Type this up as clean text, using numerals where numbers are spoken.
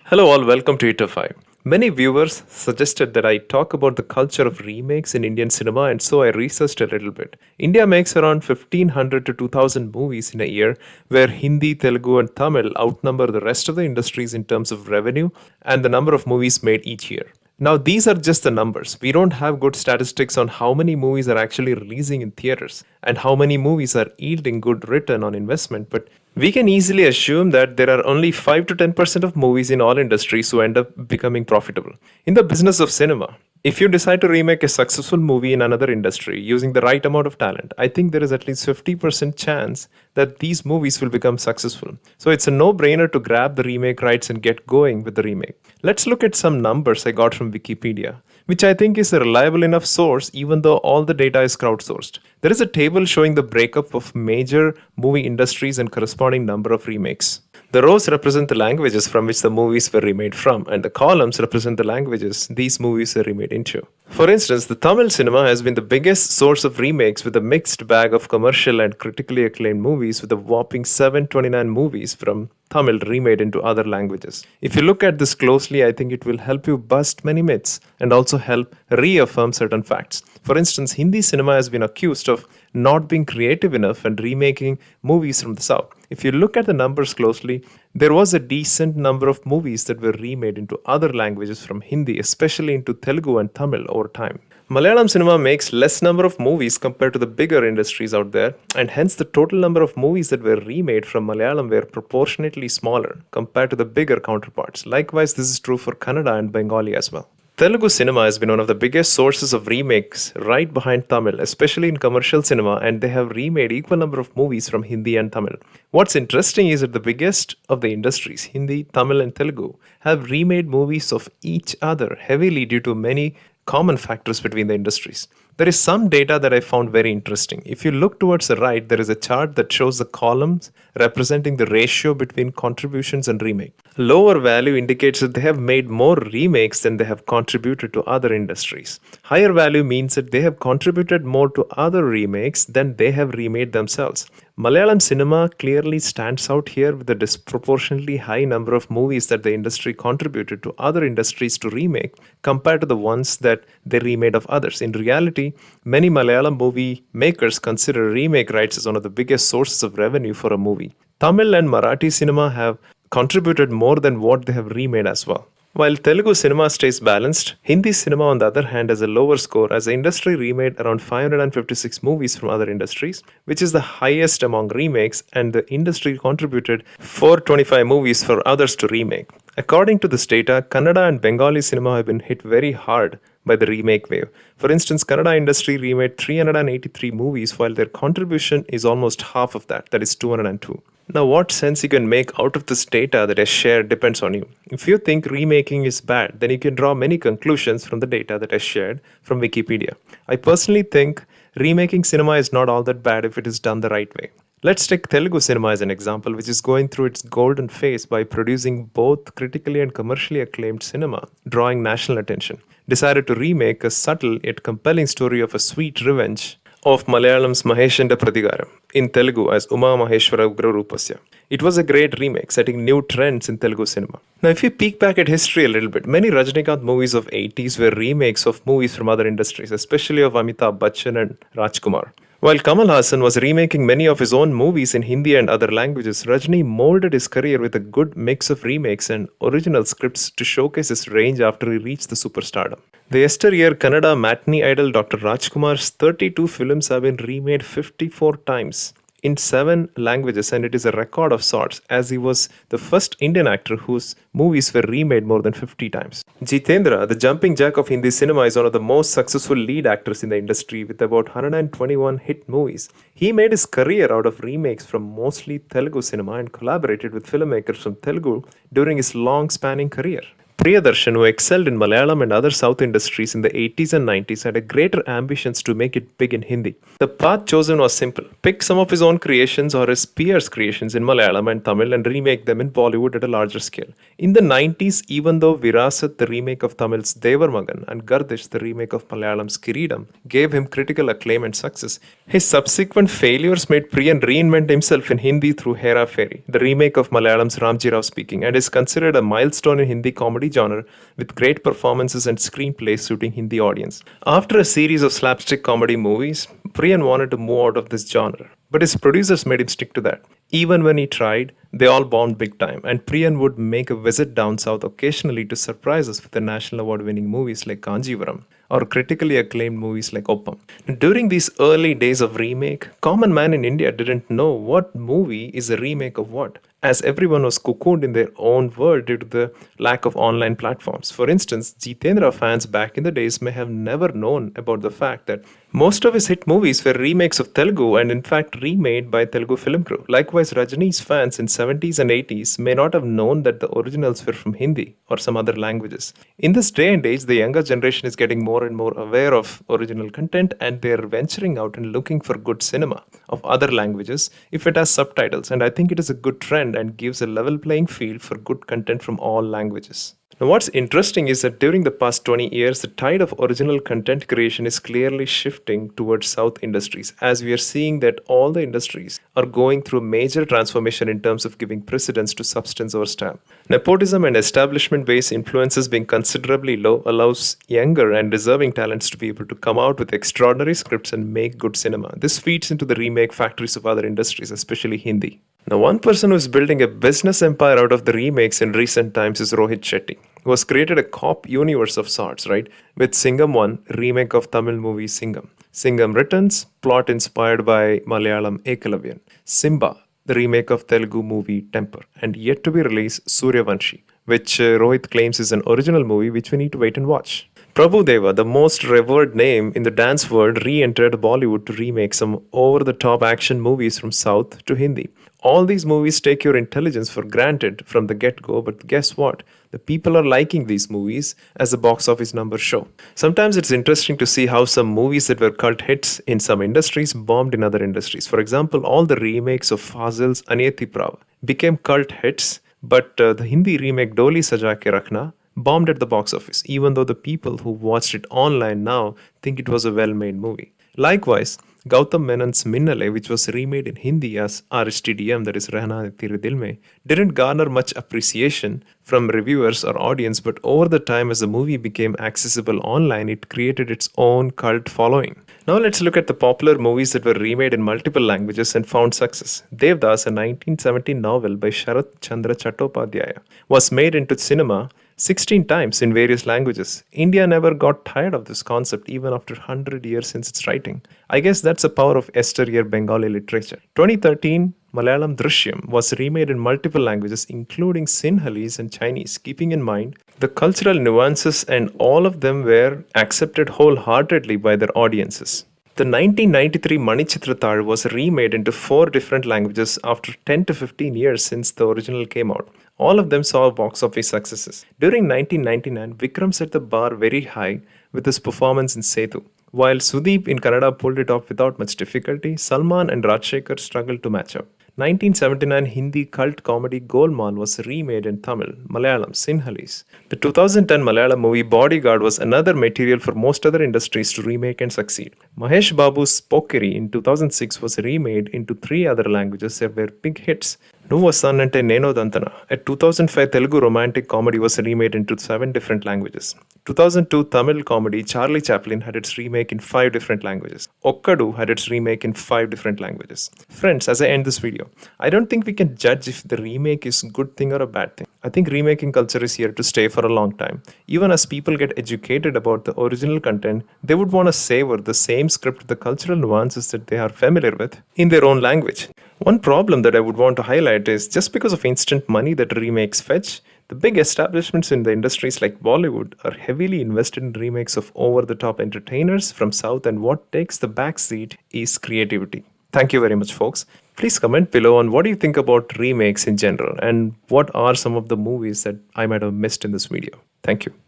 Hello, all, welcome to Eaterfy. Many viewers suggested that I talk about the culture of remakes in Indian cinema, and so I researched a little bit. India makes around 1500 to 2000 movies in a year, where Hindi, Telugu, and Tamil outnumber the rest of the industries in terms of revenue and the number of movies made each year. Now, these are just the numbers. We don't have good statistics on how many movies are actually releasing in theaters and how many movies are yielding good return on investment, but we can easily assume that there are only 5 to 10% of movies in all industries who end up becoming profitable. In the business of cinema, if you decide to remake a successful movie in another industry using the right amount of talent, I think there is at least 50% chance that these movies will become successful. So it's a no-brainer to grab the remake rights and get going with the remake. Let's look at some numbers I got from Wikipedia, which I think is a reliable enough source even though all the data is crowdsourced. There is a table showing the breakup of major movie industries and corresponding number of remakes. The rows represent the languages from which the movies were remade from, and the columns represent the languages these movies were remade into. For instance, the Tamil cinema has been the biggest source of remakes with a mixed bag of commercial and critically acclaimed movies, with a whopping 729 movies from Tamil remade into other languages. If you look at this closely, I think it will help you bust many myths and also help reaffirm certain facts. For instance, Hindi cinema has been accused of not being creative enough and remaking movies from the South. If you look at the numbers closely, there was a decent number of movies that were remade into other languages from Hindi, especially into Telugu and Tamil over time. Malayalam cinema makes less number of movies compared to the bigger industries out there, and hence the total number of movies that were remade from Malayalam were proportionately smaller compared to the bigger counterparts. Likewise, this is true for Kannada and Bengali as well. Telugu cinema has been one of the biggest sources of remakes right behind Tamil, especially in commercial cinema, and they have remade equal number of movies from Hindi and Tamil. What's interesting is that the biggest of the industries, Hindi, Tamil and Telugu, have remade movies of each other heavily due to many common factors between the industries. There is some data that I found very interesting. If you look towards the right, there is a chart that shows the columns representing the ratio between contributions and remake. Lower value indicates that they have made more remakes than they have contributed to other industries. Higher value means that they have contributed more to other remakes than they have remade themselves. Malayalam cinema clearly stands out here with a disproportionately high number of movies that the industry contributed to other industries to remake compared to the ones that they remade of others. In reality, many Malayalam movie makers consider remake rights as one of the biggest sources of revenue for a movie. Tamil and Marathi cinema have contributed more than what they have remade as well. While Telugu cinema stays balanced, Hindi cinema on the other hand has a lower score, as the industry remade around 556 movies from other industries, which is the highest among remakes, and the industry contributed 425 movies for others to remake. According to this data, Kannada and Bengali cinema have been hit very hard by the remake wave. For instance, Kannada industry remade 383 movies, while their contribution is almost half of that, that is 202. Now, what sense you can make out of this data that I shared depends on you. If you think remaking is bad, then you can draw many conclusions from the data that I shared from Wikipedia. I personally think remaking cinema is not all that bad if it is done the right way. Let's take Telugu cinema as an example, which is going through its golden phase by producing both critically and commercially acclaimed cinema, drawing national attention. Decided to remake a subtle yet compelling story of a sweet revenge of Malayalam's Maheshanda Pradigaram in Telugu as Uma Maheshwara Ugrarupasya. It was a great remake, setting new trends in Telugu cinema. Now, if you peek back at history a little bit, many Rajinikanth movies of 80s were remakes of movies from other industries, especially of Amitabh Bachchan and Rajkumar. While Kamal Hassan was remaking many of his own movies in Hindi and other languages, Rajni molded his career with a good mix of remakes and original scripts to showcase his range after he reached the superstardom. The yesteryear Kannada matinee idol Dr. Rajkumar's 32 films have been remade 54 times in 7 languages, and it is a record of sorts, as he was the first Indian actor whose movies were remade more than 50 times. Jitendra, the jumping jack of Hindi cinema, is one of the most successful lead actors in the industry with about 121 hit movies. He made his career out of remakes from mostly Telugu cinema and collaborated with filmmakers from Telugu during his long spanning career. Priyadarshan, who excelled in Malayalam and other South industries in the 80s and 90s, had a greater ambitions to make it big in Hindi. The path chosen was simple: pick some of his own creations or his peers' creations in Malayalam and Tamil and remake them in Bollywood at a larger scale. In the 90s, even though Virasat, the remake of Tamil's Devar Magan, and Gardish, the remake of Malayalam's Kireedam, gave him critical acclaim and success, his subsequent failures made Priyan reinvent himself in Hindi through Hera Fairy, the remake of Malayalam's Ramji Rao Speaking, and is considered a milestone in Hindi comedy genre with great performances and screenplays suiting Hindi audience. After a series of slapstick comedy movies, Priyan wanted to move out of this genre, but his producers made him stick to that. Even when he tried, they all bombed big time, and Priyan would make a visit down south occasionally to surprise us with the national award winning movies like Kanjivaram or critically acclaimed movies like Oppam. During these early days of remake, common man in India didn't know what movie is a remake of what, as everyone was cocooned in their own world due to the lack of online platforms. For instance, Jitendra fans back in the days may have never known about the fact that most of his hit movies were remakes of Telugu and in fact remade by Telugu film crew. Likewise, Rajini's fans in 70s and 80s may not have known that the originals were from Hindi or some other languages. In this day and age, the younger generation is getting more and more aware of original content and they are venturing out and looking for good cinema of other languages if it has subtitles, and I think it is a good trend and gives a level playing field for good content from all languages. Now, what's interesting is that during the past 20 years, the tide of original content creation is clearly shifting towards South industries, as we are seeing that all the industries are going through major transformation in terms of giving precedence to substance over style. Nepotism and establishment-based influences being considerably low allows younger and deserving talents to be able to come out with extraordinary scripts and make good cinema. This feeds into the remake factories of other industries, especially Hindi. Now, one person who is building a business empire out of the remakes in recent times is Rohit Shetty, who has created a cop universe of sorts, right? With Singham 1, remake of Tamil movie Singham. Singham Returns, plot inspired by Malayalam Ekalavian. Simba, the remake of Telugu movie Temper. And yet to be released, Suryavanshi, which Rohit claims is an original movie which we need to wait and watch. Prabhu Deva, the most revered name in the dance world, re-entered Bollywood to remake some over-the-top action movies from South to Hindi. All these movies take your intelligence for granted from the get-go, but guess what? The people are liking these movies as the box office numbers show. Sometimes it's interesting to see how some movies that were cult hits in some industries bombed in other industries. For example, all the remakes of Fazil's Aniyati Prav became cult hits, but the Hindi remake Doli Saja Ke Rakhna bombed at the box office, even though the people who watched it online now think it was a well-made movie. Likewise, Gautam Menon's Minnale, which was remade in Hindi as RSTDM, that is Rehna Tere Dil Mein, didn't garner much appreciation from reviewers or audience, but over the time as the movie became accessible online, it created its own cult following. Now let's look at the popular movies that were remade in multiple languages and found success. Devdas, a 1970 novel by Sharat Chandra Chattopadhyaya, was made into cinema 16 times in various languages. India never got tired of this concept even after 100 years since its writing. I guess that's the power of Esther Bengali literature. 2013, Malayalam Drishyam was remade in multiple languages including Sinhalese and Chinese, keeping in mind the cultural nuances, and all of them were accepted wholeheartedly by their audiences. The 1993 Manichitrathal was remade into 4 different languages after 10 to 15 years since the original came out. All of them saw box office successes. During 1999, Vikram set the bar very high with his performance in Setu. While Sudeep in Kannada pulled it off without much difficulty, Salman and Rajshekhar struggled to match up. 1979 Hindi cult comedy Golmaal was remade in Tamil, Malayalam, Sinhalese. The 2010 Malayalam movie Bodyguard was another material for most other industries to remake and succeed. Mahesh Babu's Pokeri in 2006 was remade into 3 other languages that were big hits. Nuva Sannante Neno Dantana, a 2005 Telugu romantic comedy, was remade into 7 different languages. 2002 Tamil comedy Charlie Chaplin had its remake in 5 different languages. Okkadu had its remake in 5 different languages. Friends, as I end this video, I don't think we can judge if the remake is a good thing or a bad thing. I think remaking culture is here to stay for a long time. Even as people get educated about the original content, they would want to savor the same script, the cultural nuances that they are familiar with in their own language. One problem that I would want to highlight is just because of instant money that remakes fetch, the big establishments in the industries like Bollywood are heavily invested in remakes of over-the-top entertainers from South, and what takes the backseat is creativity. Thank you very much, folks. Please comment below on what do you think about remakes in general and what are some of the movies that I might have missed in this video. Thank you.